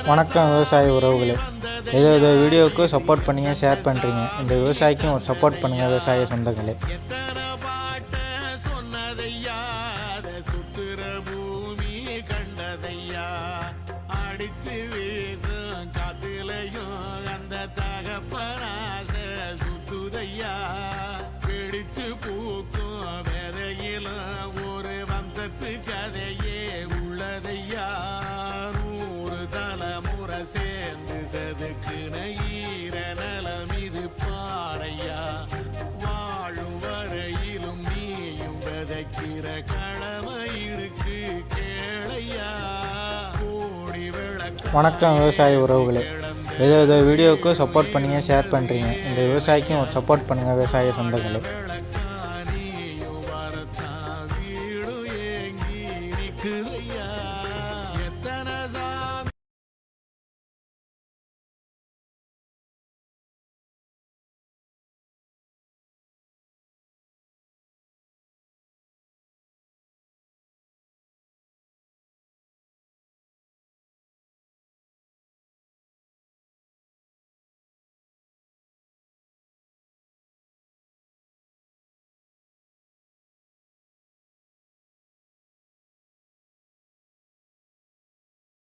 வணக்கம் விவசாய உறவுகளே. ஏதோ வீடியோவுக்கு சப்போர்ட் பண்ணுங்க, ஷேர் பண்ணுறீங்க. இந்த விவசாயிக்கும் ஒரு சப்போர்ட் பண்ணுங்கள் விவசாய சொந்தங்களே. ஒரு வம்சத்து கதையே உள்ளதையா, நூறு தலைமுறை சேர்ந்து செதுக்குன ஈர நலம் இது பாறையா, வாழும் வரையிலும் நீயும் விதைக்கிற கடமை இருக்கு கேளையா. கோடி விளக்கு. வணக்கம் விவசாய உறவுகளே. ஏதோ வீடியோவுக்கு சப்போர்ட் பண்ணுங்க, ஷேர் பண்ணுறீங்க. இந்த விவசாயிக்கும் ஒரு சப்போர்ட் பண்ணுங்கள் விவசாய சொந்தங்களே.